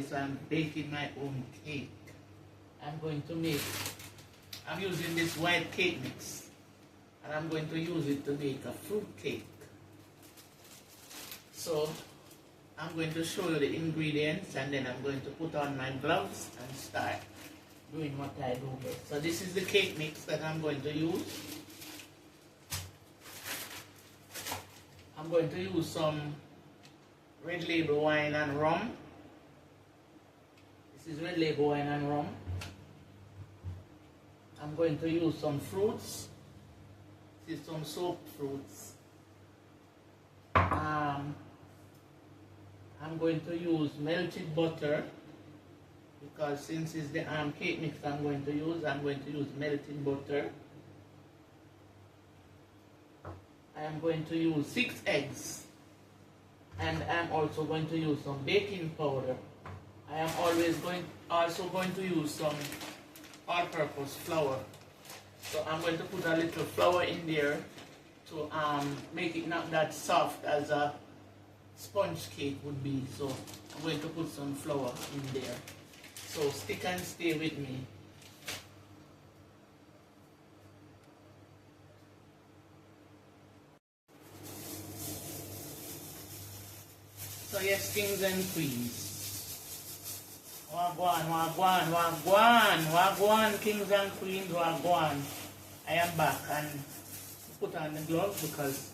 this, I'm baking my own cake. I'm using this white cake mix, and I'm going to use it to make a fruit cake. So I'm going to show you the ingredients, and then I'm going to put on my gloves and start doing what I do best. So this is the cake mix that I'm going to use. I'm going to use some Red Label wine and rum. This is Red Label wine and rum. I'm going to use some fruits. This is some soaked fruits. I'm going to use melted butter, because since it's the cake mix I'm going to use melted butter. I am going to use 6 eggs, and I'm also going to use some baking powder. I am also going to use some all-purpose flour. So I'm going to put a little flour in there to make it not that soft as a sponge cake would be. So I'm going to put some flour in there. So stick and stay with me. So yes, kings and queens. Wagwan, wagwan, wagwan, wagwan, kings and queens, wagwan. I am back, and put on the gloves because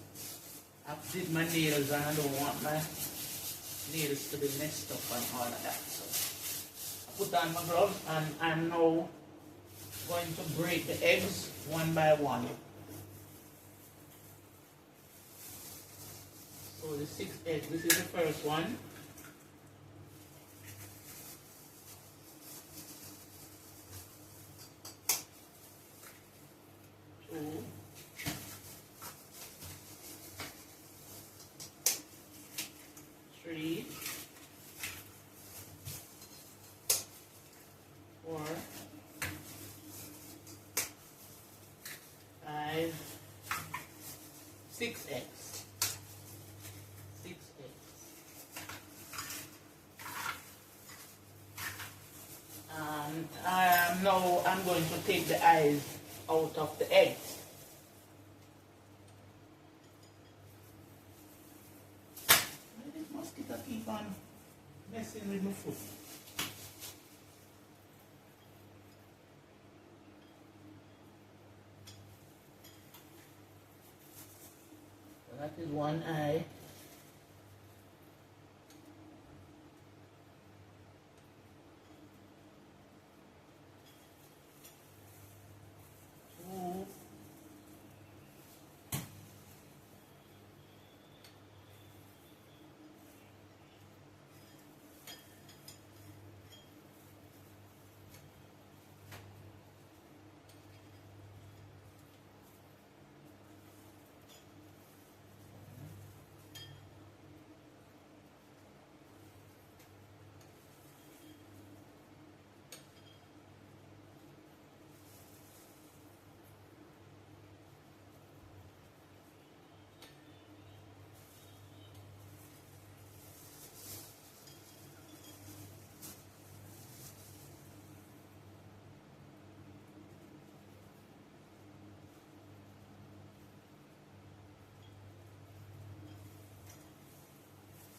I did my nails and I don't want my nails to be messed up and all of that. So I put on my gloves, and I'm now going to break the eggs one by one. So the 6 eggs, this is the first one. Two. Three. 4. 5. 6 eggs. Now I'm going to take the eyes out of the eggs. Why this mosquito keep on messing with my foot? So that is one eye.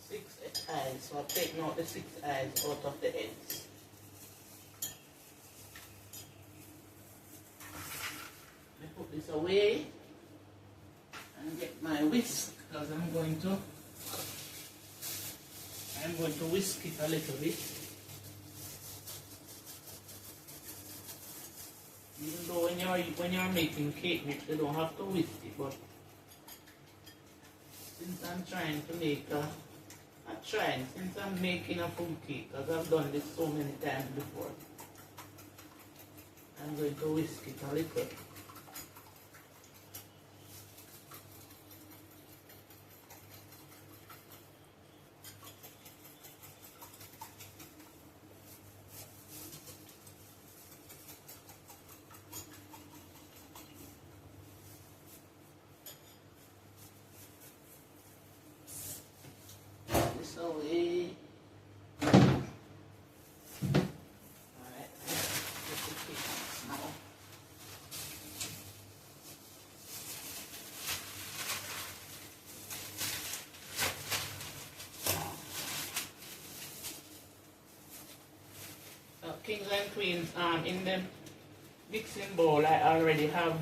Six eyes, so I'll take now the 6 eyes out of the eggs. I put this away and get my whisk, because I'm going to whisk it a little bit. Even though when you're making cake mix, you don't have to whisk it, but since I'm trying to make since I'm making a fruit cake, because I've done this so many times before, I'm going to whisk it a little. Away. kings and queens, in the mixing bowl I already have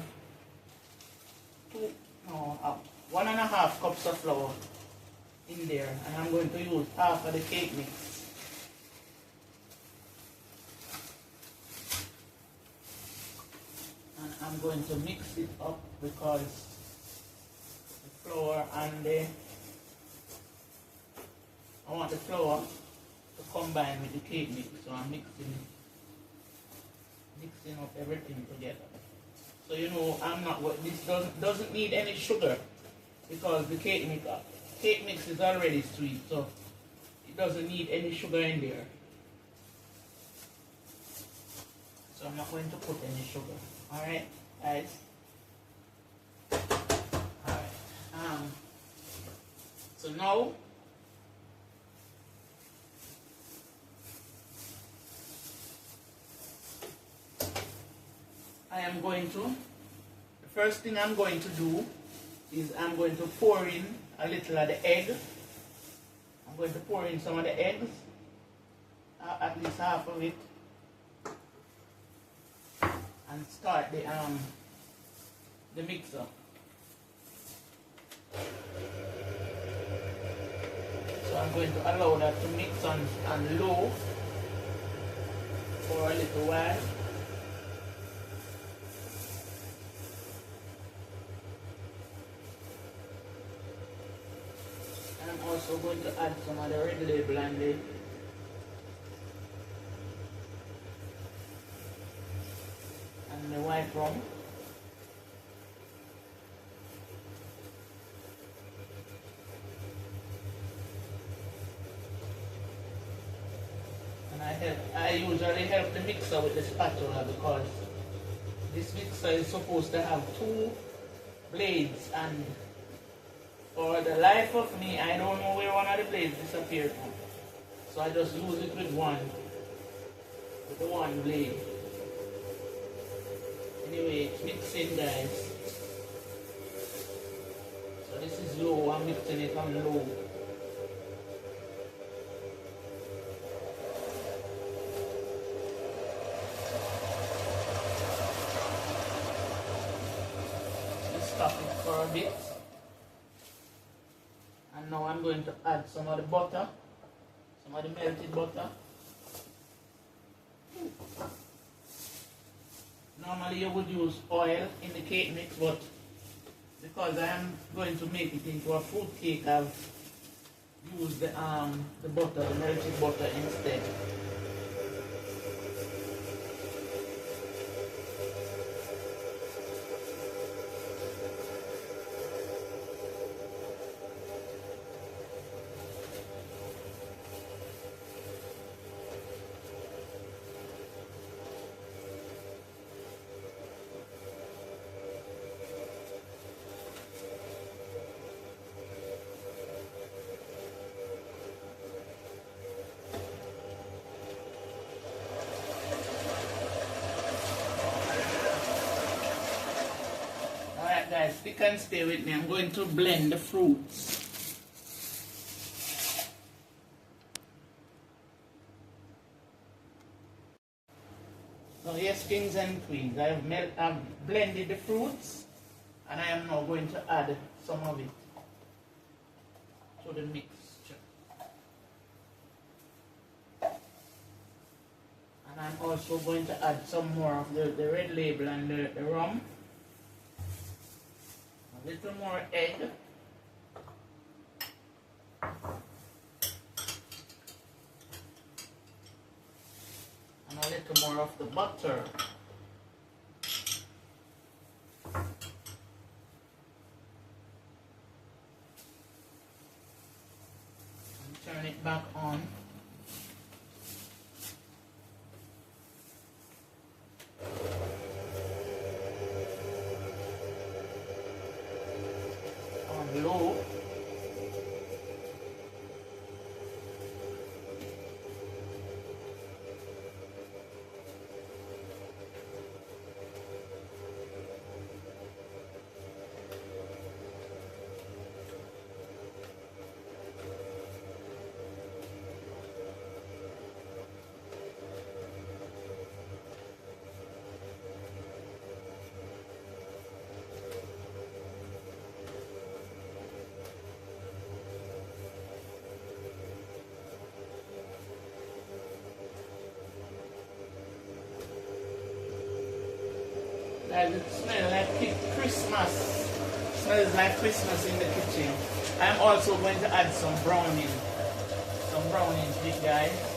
1.5 cups of flour in there, and I'm going to use half of the cake mix. And I'm going to mix it up because the flour and I want the flour to combine with the cake mix, so I'm mixing up everything together. So you know, this doesn't need any sugar because the cake mix is already sweet, so it doesn't need any sugar in there. So I'm not going to put any sugar. Alright, guys. Alright. So now the first thing I'm going to do is I'm going to pour in a little of the egg. I'm going to pour in some of the eggs, at least half of it, and start the mixer. So I'm going to allow that to mix on low for a little while. I'm also going to add some of the red label and the white rum. And I usually help the mixer with the spatula because this mixer is supposed to have 2 blades, and for the life of me, I don't know where one of the blades disappeared from. So I just use it with the one blade. Anyway, it's mixing, guys. So this is low, I'm mixing it on low. Let's stop it for a bit. And now I'm going to add some of the butter, some of the melted butter. Normally you would use oil in the cake mix, but because I am going to make it into a fruit cake, I've used the butter, the melted butter instead. Guys, you can stay with me. I'm going to blend the fruits. So yes, kings and queens, I've blended the fruits, and I am now going to add some of it to the mixture. And I'm also going to add some more of the red label and the rum. A little more egg. And a little more of the butter. And turn it back on. Low. Guys, it smells like Christmas. Smells like Christmas in the kitchen. I'm also going to add some browning. Some brownings, big guys.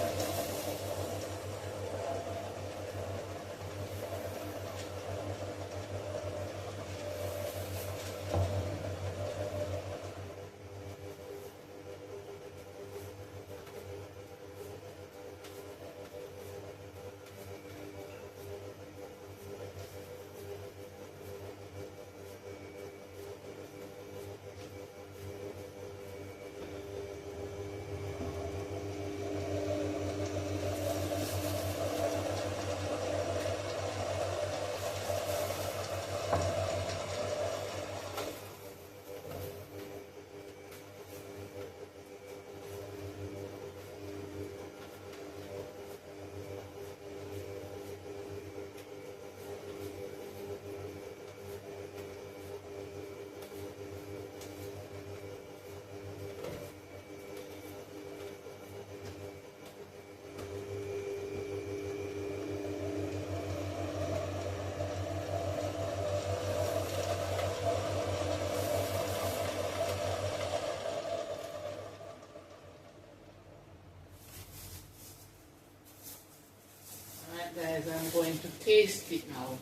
Guys, I'm going to taste it now.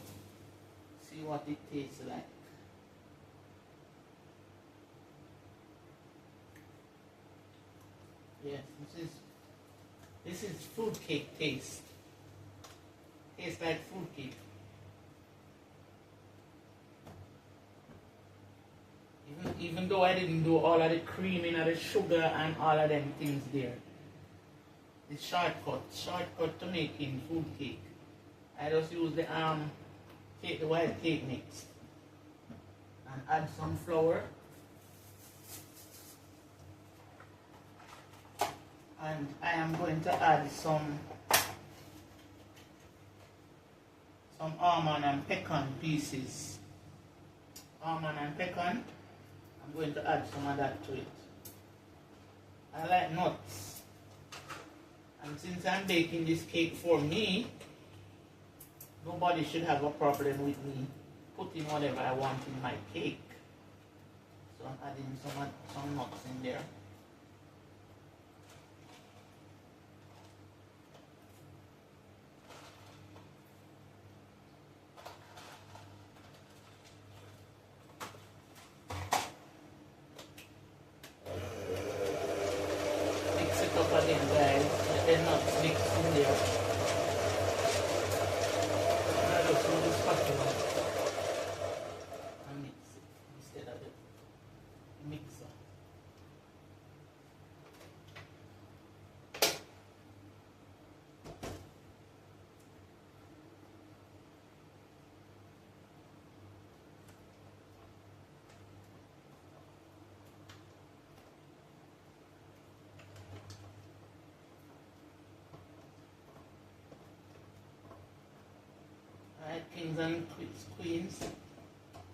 See what it tastes like. Yes, this is fruit cake taste. Tastes like fruit cake. Even though I didn't do all of the creaming of the sugar and all of them things there. The shortcut to making food cake. I just use the white cake mix and add some flour and I am going to add some almond and pecan pieces. Almond and pecan. I'm going to add some of that to it. I like nuts. And since I'm baking this cake for me, nobody should have a problem with me putting whatever I want in my cake. So I'm adding some nuts in there. Mix it up again, guys. Let the nuts mix in there. And mix it instead of the mixer. Alright, kings and queens.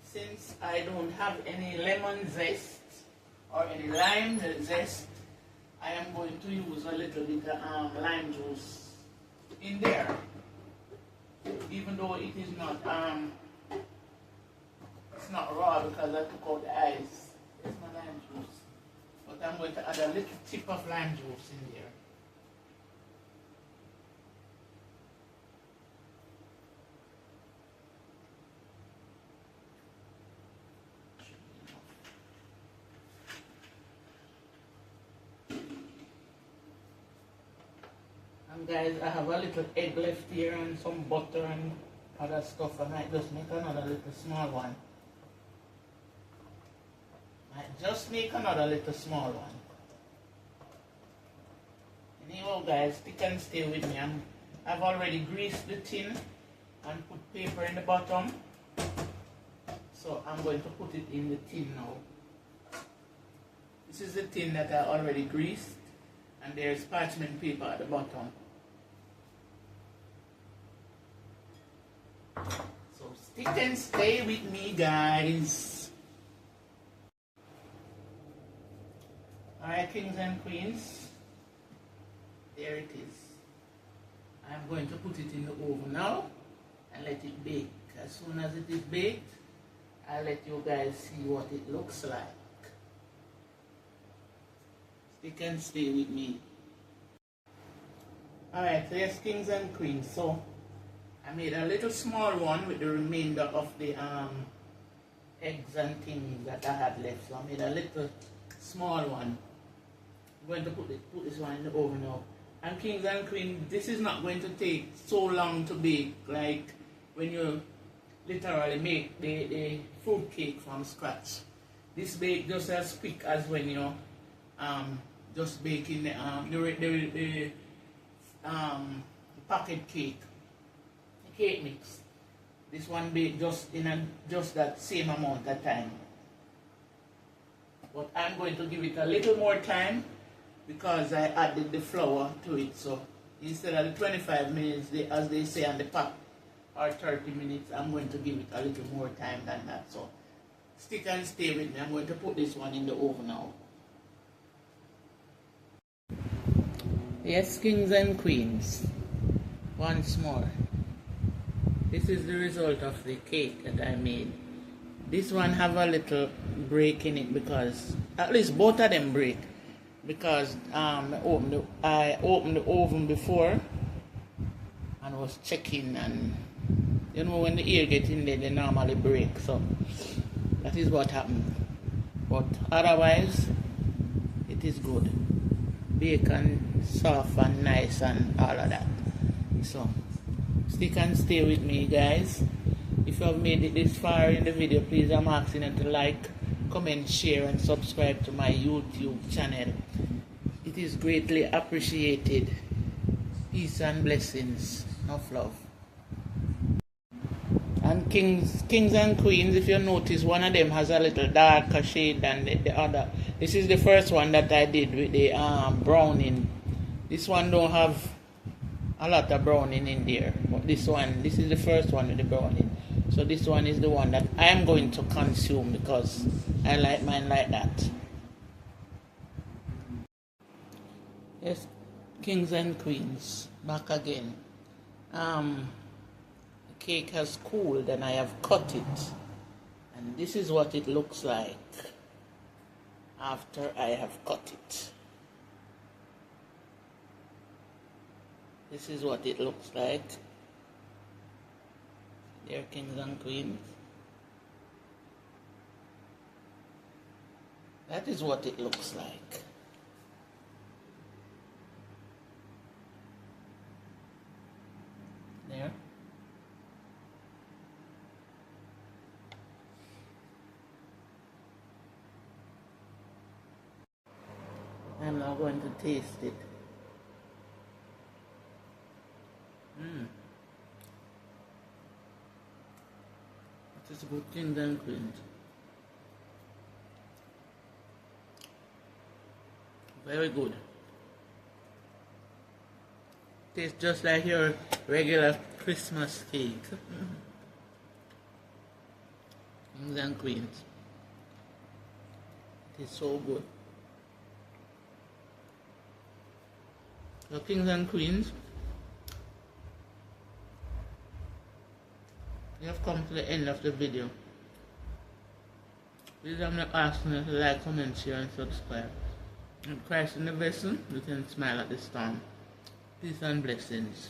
Since I don't have any lemon zest or any lime zest, I am going to use a little bit of lime juice in there. Even though it is not it's not raw because I took out the ice. It's my lime juice. But I'm going to add a little tip of lime juice in there. And guys, I have a little egg left here and some butter and other stuff. I might just make another little small one. Small one. Anyhow guys, stick and stay with me. I've already greased the tin and put paper in the bottom. So I'm going to put it in the tin now. This is the tin that I already greased and there's parchment paper at the bottom. So stick and stay with me guys. Alright, kings and queens, there it is. I'm going to put it in the oven now and let it bake. As soon as it is baked, I'll let you guys see what it looks like. You can stay with me. Alright, so yes, kings and queens. So I made a little small one with the remainder of the eggs and things that I had left. So I made a little small one. I'm going to put this one in the oven now. And kings and queens, this is not going to take so long to bake like when you literally make the fruit cake from scratch. This bake just as quick as when you're just baking the packet cake, the cake mix. This one baked just in just that same amount of time. But I'm going to give it a little more time because I added the flour to it. So instead of the 25 minutes, as they say on the pack, or 30 minutes, I'm going to give it a little more time than that. So stick and stay with me. I'm going to put this one in the oven now. Yes, kings and queens, once more, this is the result of the cake that I made. This one have a little break in it because, at least both of them break, because I opened the oven before and was checking, and you know when the air gets in there, they normally break. So that is what happened. But otherwise, it is good. Bacon soft and nice and all of that. So stick and stay with me, guys. If you have made it this far in the video, please, I'm asking you to like, comment, share and subscribe to my YouTube channel. It is greatly appreciated. Peace and blessings. Enough love. And kings and queens, if you notice, one of them has a little darker shade than the other. This is the first one that I did with the browning. This one don't have a lot of browning in there, but this is the first one with the browning. So this one is the one that I am going to consume because I like mine like that. Yes, kings and queens, back again. The cake has cooled and I have cut it, and this is what it looks like after I have cut it. This is what it looks like. Dear kings and queens, that is what it looks like. There. I'm now going to taste it. It is good, kings and queens. Very good. Tastes just like your regular Christmas cake. Kings and queens. It is so good. So kings and queens, we have come to the end of the video. Please, I'm not asking you to like, comment, share and subscribe. In Christ in the vessel, we can smile at the storm. Peace and blessings.